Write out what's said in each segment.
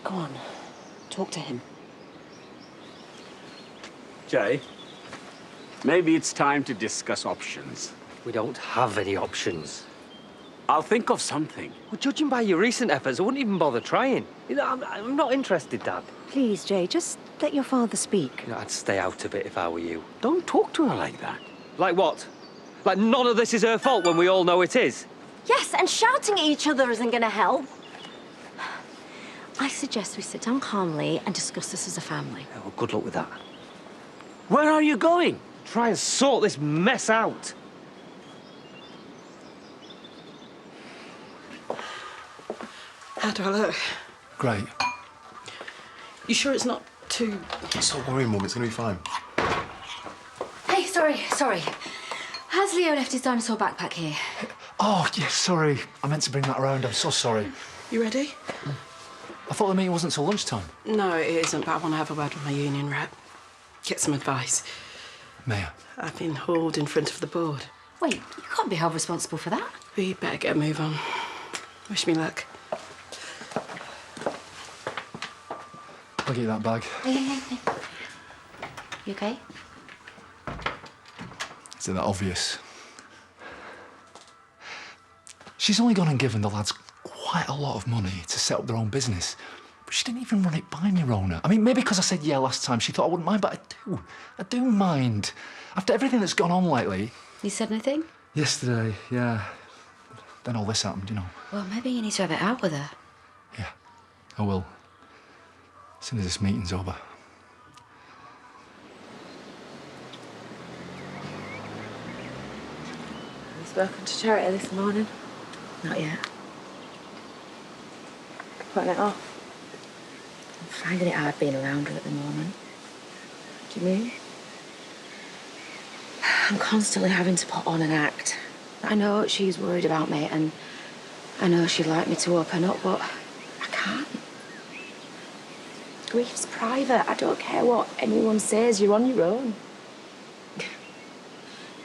Go on. Talk to him. Jay, maybe it's time to discuss options. We don't have any options. I'll think of something. Well, judging by your recent efforts, I wouldn't even bother trying. You know, I'm not interested, Dad. Please, Jay, just let your father speak. You know, I'd stay out of it if I were you. Don't talk to her like that. Like what? Like none of this is her fault when we all know it is? Yes, and shouting at each other isn't going to help. I suggest we sit down calmly and discuss this as a family. Yeah, well, good luck with that. Where are you going? Try and sort this mess out. How do I look? Great. You sure it's not too... Stop worrying, Mum. It's going to be fine. Hey, sorry. Has Leo left his dinosaur backpack here? Oh, yes, sorry. I meant to bring that around. I'm so sorry. You ready? I thought the meeting wasn't till lunchtime. No, it isn't, but I want to have a word with my union rep. Get some advice. Mayor. I've been hauled in front of the board. Wait, you can't be held responsible for that. We better get a move on. Wish me luck. I'll get you that bag. Hey. You okay? Is it that obvious? She's only gone and given the lads quite a lot of money to set up their own business. But she didn't even run it by me, Rona. I mean, maybe because I said yeah last time, she thought I wouldn't mind, but I do mind. After everything that's gone on lately... You said anything? Yesterday, yeah. Then all this happened, you know. Well, maybe you need to have it out with her. Yeah, I will. As soon as this meeting's over. You spoken to Charity this morning? Not yet. Putting it off? I'm finding it hard being around her at the moment. What do you mean? I'm constantly having to put on an act. I know she's worried about me, and I know she'd like me to open up, but I can't. Grief's private. I don't care what anyone says. You're on your own.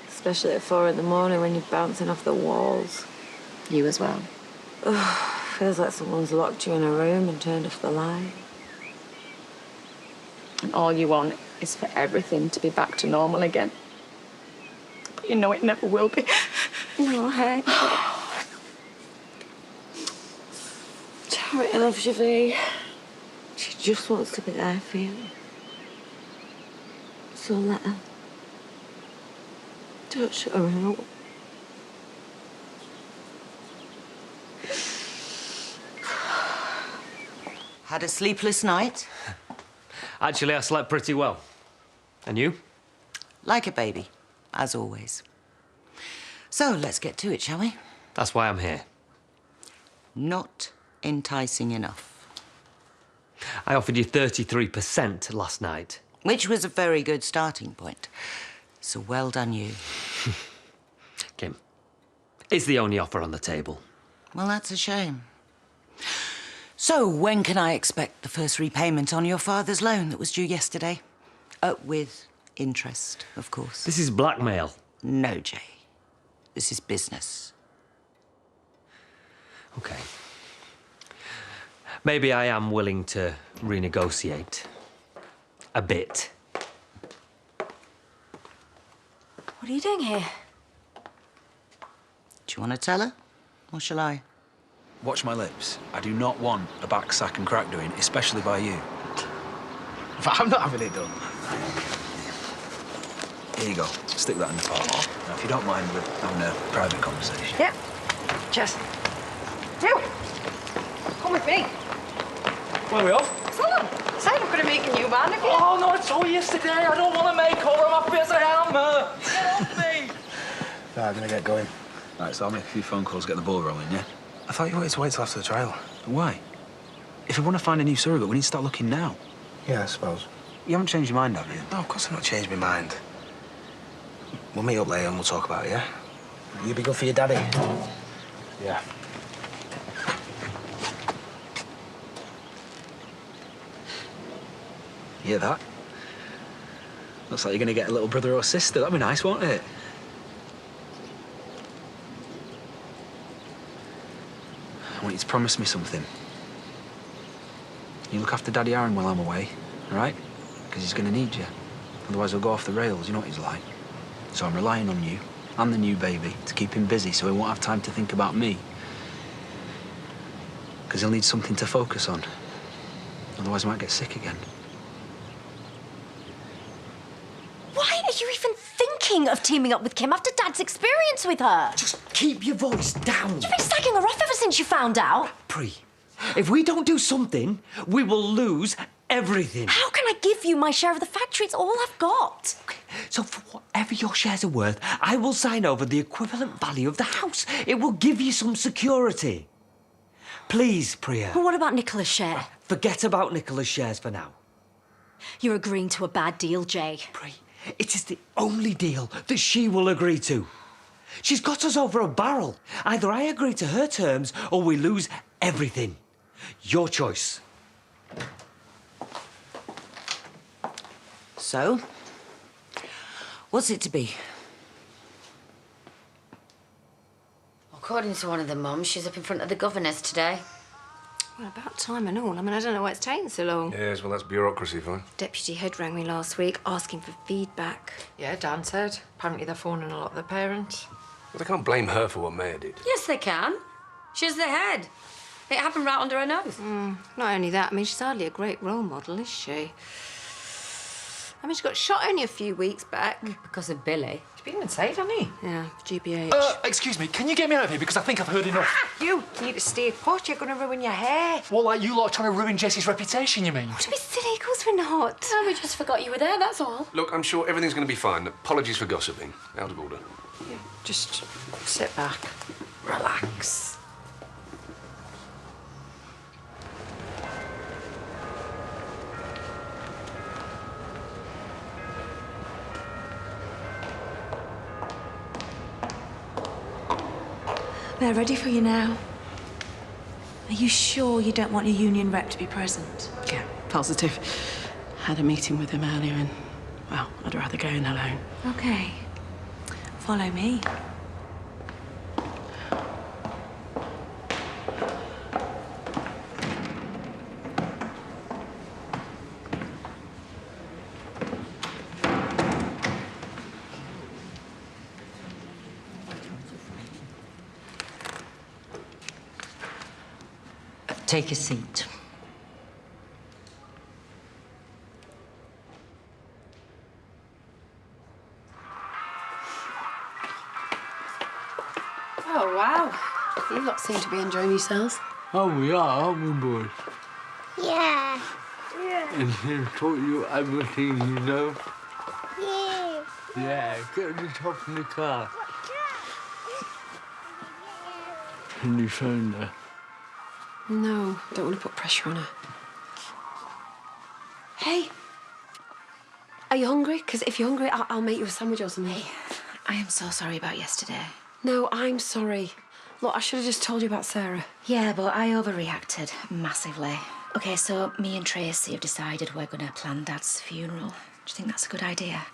Especially at 4 in the morning when you're bouncing off the walls. You as well. Ugh, feels like someone's locked you in a room and turned off the light. And all you want is for everything to be back to normal again. But you know it never will be. No, hey. Charity loves you, V. She just wants to be there for you. So let her. Don't shut her out. Had a sleepless night? Actually, I slept pretty well. And you? Like a baby, as always. So, let's get to it, shall we? That's why I'm here. Not enticing enough. I offered you 33% last night. Which was a very good starting point. So well done, you. Kim, it's the only offer on the table. Well, that's a shame. So, when can I expect the first repayment on your father's loan that was due yesterday? With interest, of course. This is blackmail. No, Jay. This is business. Okay. Maybe I am willing to renegotiate. A bit. What are you doing here? Do you want to tell her? Or shall I? Watch my lips. I do not want a back sack and crack doing, especially by you. But I'm not having it done. Here you go. Stick that in the pot. Now, if you don't mind, we're having a private conversation. Yeah. Just. Do. Come with me. Where are we off? So, I'm going to make a new man of you. Oh, no, it's all yesterday. I don't want to make her. I'm happy as I am. Get off me. Right, I'm gonna get going. Right, so I'll make a few phone calls, get the ball rolling, yeah? I thought you wanted to wait till after the trial. But why? If we want to find a new surrogate, we need to start looking now. Yeah, I suppose. You haven't changed your mind, have you? No, of course I've not changed my mind. We'll meet up later and we'll talk about it, yeah? You be good for your daddy. Yeah. You hear that? Looks like you're gonna get a little brother or sister. That'd be nice, won't it? I want you to promise me something. You look after Daddy Aaron while I'm away, all right? Because he's going to need you. Otherwise, he'll go off the rails. You know what he's like. So I'm relying on you and the new baby to keep him busy so he won't have time to think about me. Because he'll need something to focus on. Otherwise, he might get sick again. Why are you even thinking of teaming up with Kim after Dad's experience with her? Just keep your voice down. You've been slagging her off ever since you found out. Pri, if we don't do something, we will lose everything. How can I give you my share of the factory? It's all I've got. Okay, so for whatever your shares are worth, I will sign over the equivalent value of the house. It will give you some security. Please, Priya. Well, what about Nicola's share? Forget about Nicola's shares for now. You're agreeing to a bad deal, Jay. Pri, it is the only deal that she will agree to. She's got us over a barrel. Either I agree to her terms or we lose everything. Your choice. So, what's it to be? According to one of the mums, she's up in front of the governess today. Well, about time and all. I mean, I don't know why it's taking so long. Yes, well, that's bureaucracy for you. Deputy head rang me last week asking for feedback. Yeah, Dan said. Apparently they're phoning a lot of the parents. Well, they can't blame her for what Mayor did. Yes, they can. She's the head. It happened right under her nose. Not only that, I mean, she's hardly a great role model, is she? I mean, she got shot only a few weeks back. Because of Billy. He's been inside, hasn't he? Yeah, GBH. Excuse me, can you get me out of here? Because I think I've heard enough. You need to stay put. You're going to ruin your hair. Well, like you lot trying to ruin Jessie's reputation, you mean? Don't be silly. Of course we're not. No, we just forgot you were there, that's all. Look, I'm sure everything's going to be fine. Apologies for gossiping. Out of order. Yeah, just sit back. Relax. They're ready for you now. Are you sure you don't want your union rep to be present? Yeah, positive. Had a meeting with him earlier and, well, I'd rather go in alone. Okay. Follow me. Take a seat. Oh, wow. You lot seem to be enjoying yourselves. Oh, we are, aren't we, boys? Yeah. And he'll taught you everything you know? Yeah. Yeah, get to the top of the car. And you phoned her? No, don't want to put pressure on her. Hey. Are you hungry? Because if you're hungry, I'll make you a sandwich or something. Hey, I am so sorry about yesterday. No, I'm sorry. Look, I should have just told you about Sarah. Yeah, but I overreacted massively. Okay, so me and Tracy have decided we're going to plan Dad's funeral. Do you think that's a good idea?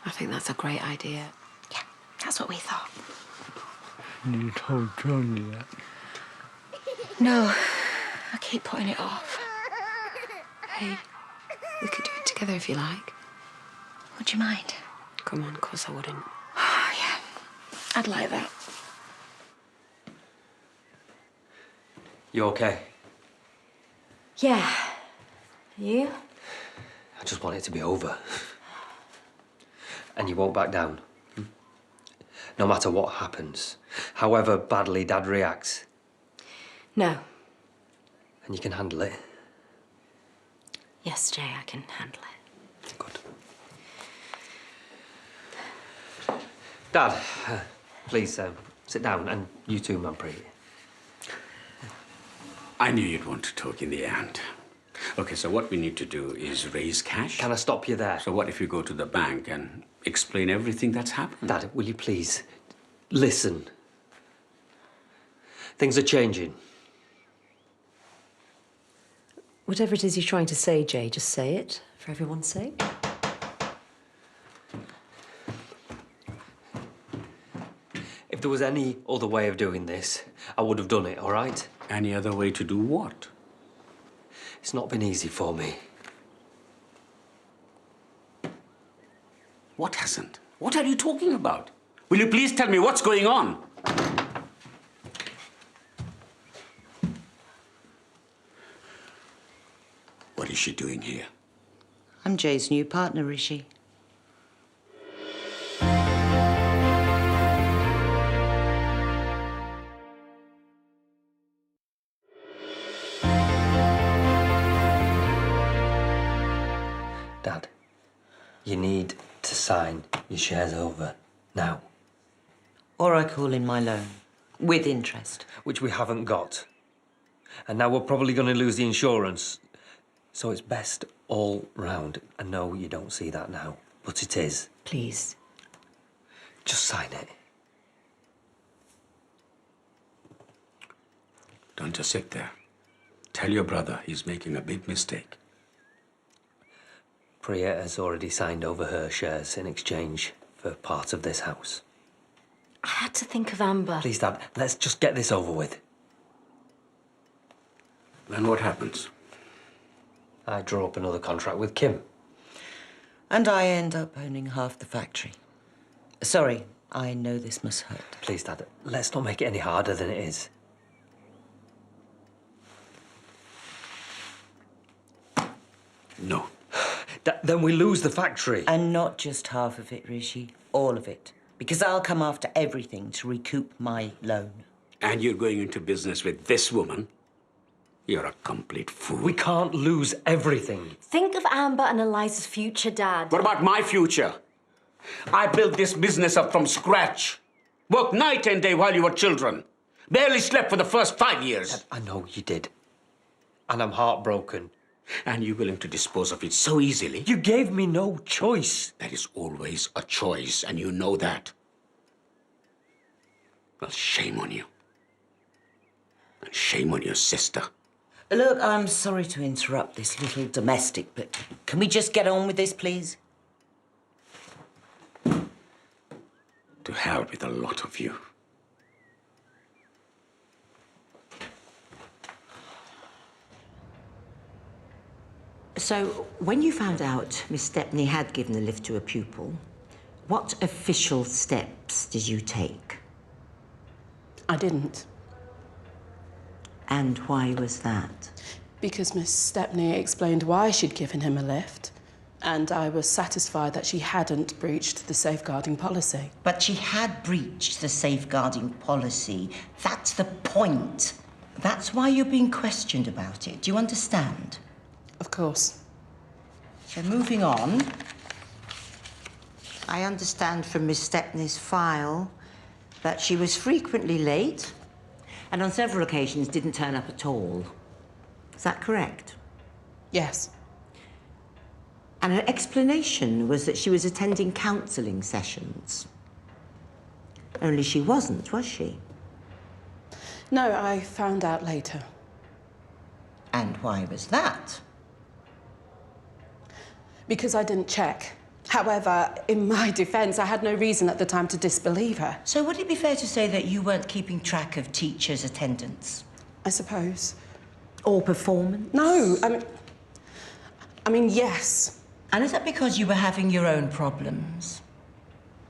I think that's a great idea. Yeah, that's what we thought. And you told Johnny that? No, I keep putting it off. Hey, we could do it together if you like. Would you mind? Come on, of course I wouldn't. Oh, yeah, I'd like that. You okay? Yeah. You? I just want it to be over. And you won't back down. No matter what happens, however badly Dad reacts. No. And you can handle it. Yes, Jay, I can handle it. Good. Dad, please sit down, and you too, Manpreet. I knew you'd want to talk in the end. Okay, so what we need to do is raise cash. Can I stop you there? So what if you go to the bank and explain everything that's happened? Dad, will you please listen? Things are changing. Whatever it is you're trying to say, Jay, just say it, for everyone's sake. If there was any other way of doing this, I would have done it, all right? Any other way to do what? It's not been easy for me. What hasn't? What are you talking about? Will you please tell me what's going on? What is she doing here? I'm Jay's new partner, Rishi. Dad, you need to sign your shares over now. Or I call in my loan, with interest. Which we haven't got. And now we're probably going to lose the insurance. So it's best all round. I know you don't see that now, but it is. Please. Just sign it. Don't just sit there. Tell your brother he's making a big mistake. Priya has already signed over her shares in exchange for part of this house. I had to think of Amber. Please, Dad, let's just get this over with. Then what happens? I draw up another contract with Kim. And I end up owning half the factory. Sorry, I know this must hurt. Please, Dad, let's not make it any harder than it is. No. Then we lose the factory. And not just half of it, Rishi. All of it. Because I'll come after everything to recoup my loan. And you're going into business with this woman? You're a complete fool. We can't lose everything. Think of Amber and Eliza's future, Dad. What about my future? I built this business up from scratch. Worked night and day while you were children. Barely slept for the first 5 years. Dad, I know you did. And I'm heartbroken. And you're willing to dispose of it so easily? You gave me no choice. There is always a choice, and you know that. Well, shame on you. And shame on your sister. Look, I'm sorry to interrupt this little domestic, but can we just get on with this, please? To hell with a lot of you. So, when you found out Miss Stepney had given the lift to a pupil, what official steps did you take? I didn't. And why was that? Because Miss Stepney explained why she'd given him a lift, and I was satisfied that she hadn't breached the safeguarding policy. But she had breached the safeguarding policy. That's the point. That's why you're being questioned about it. Do you understand? Of course. So moving on. I understand from Miss Stepney's file that she was frequently late and on several occasions didn't turn up at all. Is that correct? Yes. And her explanation was that she was attending counselling sessions. Only she wasn't, was she? No, I found out later. And why was that? Because I didn't check. However, in my defence, I had no reason at the time to disbelieve her. So would it be fair to say that you weren't keeping track of teachers' attendance? I suppose. Or performance? No, I mean, yes. And is that because you were having your own problems?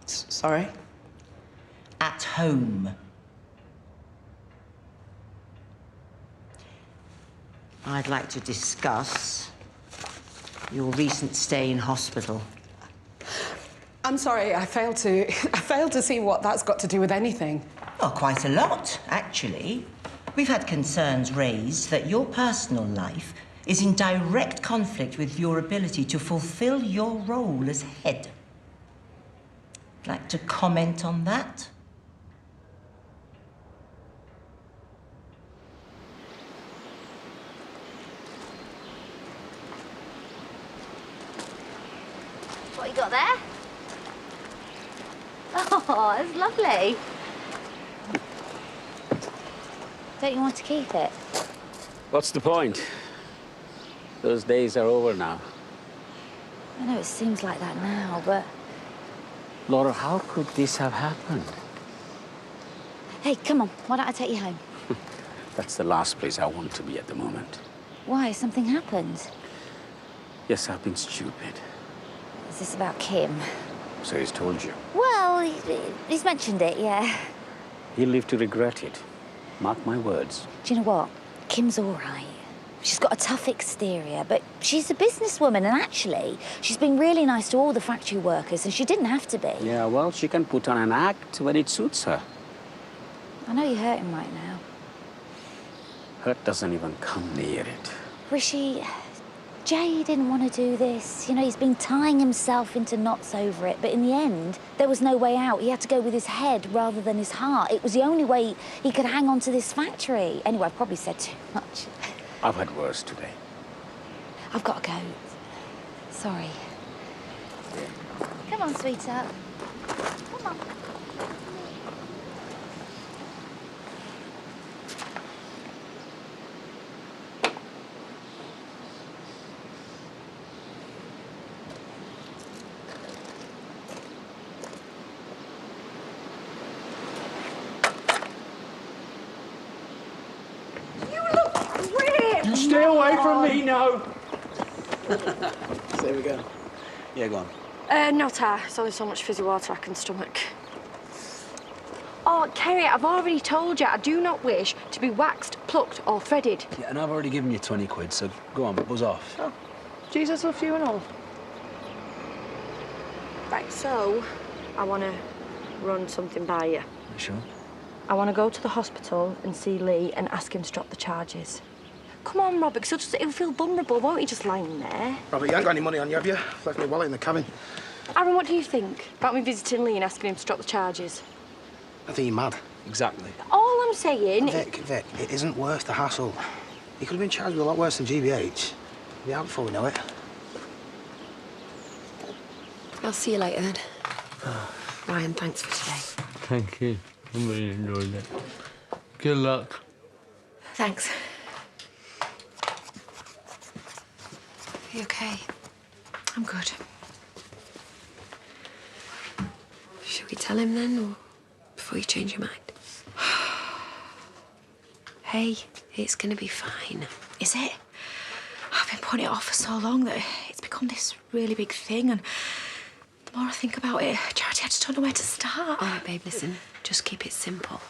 Sorry? At home. I'd like to discuss your recent stay in hospital. I'm sorry, I failed to see what that's got to do with anything. Well, quite a lot, actually. We've had concerns raised that your personal life is in direct conflict with your ability to fulfill your role as head. Like to comment on that? What you got there? Oh, it's lovely. Don't you want to keep it? What's the point? Those days are over now. I know it seems like that now, but... Laura, how could this have happened? Hey, come on. Why don't I take you home? That's the last place I want to be at the moment. Why? Something happened? Yes, I've been stupid. Is this about Kim? So he's told you. Well, he's mentioned it, yeah. He'll live to regret it. Mark my words. Do you know what? Kim's all right. She's got a tough exterior, but she's a businesswoman, and actually, she's been really nice to all the factory workers, and she didn't have to be. Yeah, well, she can put on an act when it suits her. I know you're hurting right now. Hurt doesn't even come near it. Rishi, Jay didn't want to do this. You know, he's been tying himself into knots over it, but in the end, there was no way out. He had to go with his head rather than his heart. It was the only way he could hang on to this factory. Anyway, I've probably said too much. I've had worse today. I've got to go. Sorry. Come on, sweetheart. Come on. Stay away from me now. There we go. Yeah, go on. No, Tar. It's only so much fizzy water I can stomach. Oh, Kerry, I've already told you I do not wish to be waxed, plucked or threaded. Yeah, and I've already given you 20 quid, so go on, buzz off. Oh, Jesus loves you and all. Right, so I want to run something by you. You sure? I want to go to the hospital and see Lee and ask him to drop the charges. Come on, Robert, because he'll feel vulnerable, won't he, just lying there? Robert, you ain't got any money on you, have you? Left my wallet in the cabin. Aaron, what do you think about me visiting Lee and asking him to drop the charges? I think you're mad. Exactly. All I'm saying... Vic, it isn't worth the hassle. He could have been charged with a lot worse than GBH. He'll be out before we know it. I'll see you later, then. Ryan, thanks for today. Thank you. I really enjoyed it. Good luck. Thanks. You okay? I'm good. Should we tell him then, or before you change your mind? Hey, it's gonna be fine. Is it? I've been putting it off for so long that it's become this really big thing, and the more I think about it, Charity, I just don't know where to start. All right, babe, listen. Just keep it simple.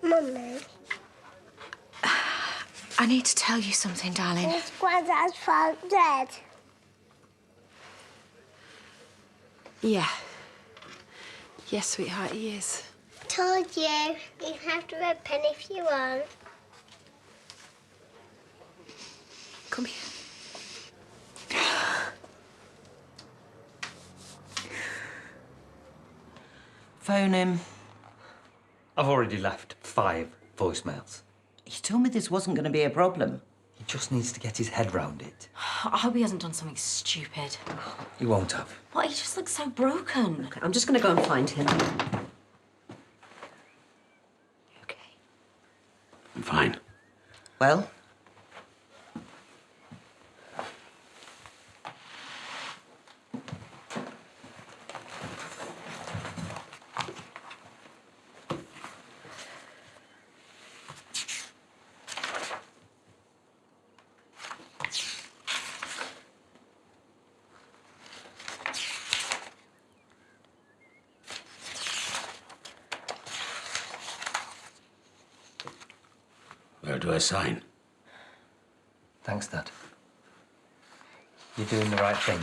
Mummy, I need to tell you something, darling. is Granddad's father dead? Yeah. Yes, sweetheart, he is. Told you. You can have the red pen if you want. Come here. Phone him. I've already left 5 voicemails. You told me this wasn't going to be a problem. He just needs to get his head round it. I hope he hasn't done something stupid. He won't have. What? He just looks so broken. Okay, I'm just going to go and find him. I'm fine. Well? Where do I sign? Thanks, Dad. You're doing the right thing.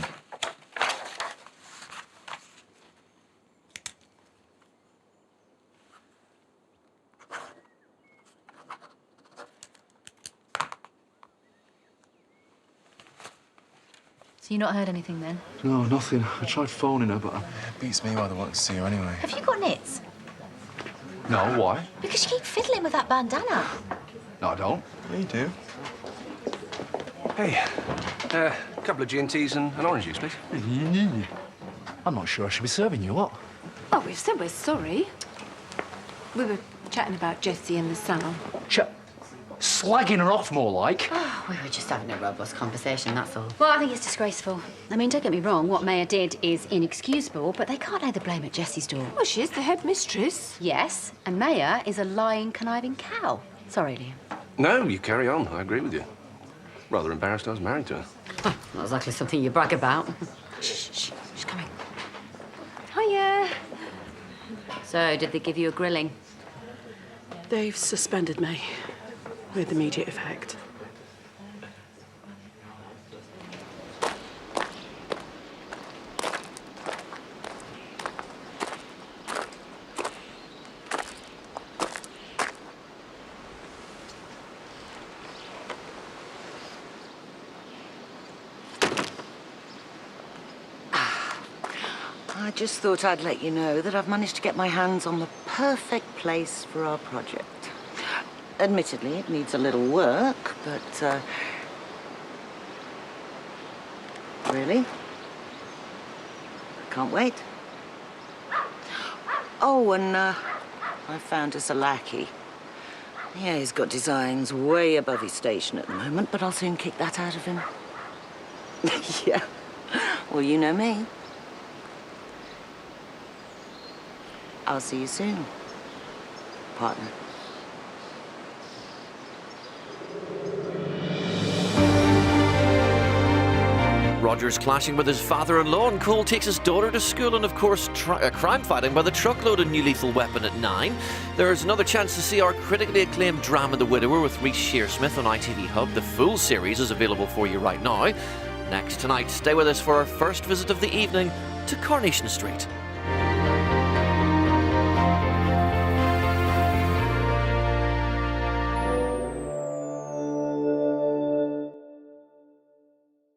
So you not heard anything then? No, nothing. I tried phoning her, but It beats me why they want to see her anyway. Have you got nits? No, why? Because you keep fiddling with that bandana. No, I don't. Yeah, you do. Hey, a couple of G&Ts and an orange juice, please. I'm not sure I should be serving you, what? Oh, we've said we're sorry. We were chatting about Jessie and the salon. Slagging her off more like. Oh, we were just having a robust conversation, that's all. Well, I think it's disgraceful. I mean, don't get me wrong, what Maya did is inexcusable, but they can't lay the blame at Jessie's door. Well, she is the head mistress. Yes, and Maya is a lying, conniving cow. Sorry, Liam. No, you carry on. I agree with you. Rather embarrassed I was married to her. Not exactly something you brag about. Shh, she's coming. Hiya. So, did they give you a grilling? They've suspended me with immediate effect. I just thought I'd let you know that I've managed to get my hands on the perfect place for our project. Admittedly, it needs a little work, but, really? I can't wait. Oh, and, I found us a lackey. Yeah, he's got designs way above his station at the moment, but I'll soon kick that out of him. Yeah. Well, you know me. I'll see you soon, partner. Roger's clashing with his father-in-law, and Cole takes his daughter to school, and of course crime fighting by the truckload and New Lethal Weapon at 9. There's another chance to see our critically acclaimed drama The Widower with Reece Shearsmith on ITV Hub. The full series is available for you right now. Next tonight, stay with us for our first visit of the evening to Coronation Street.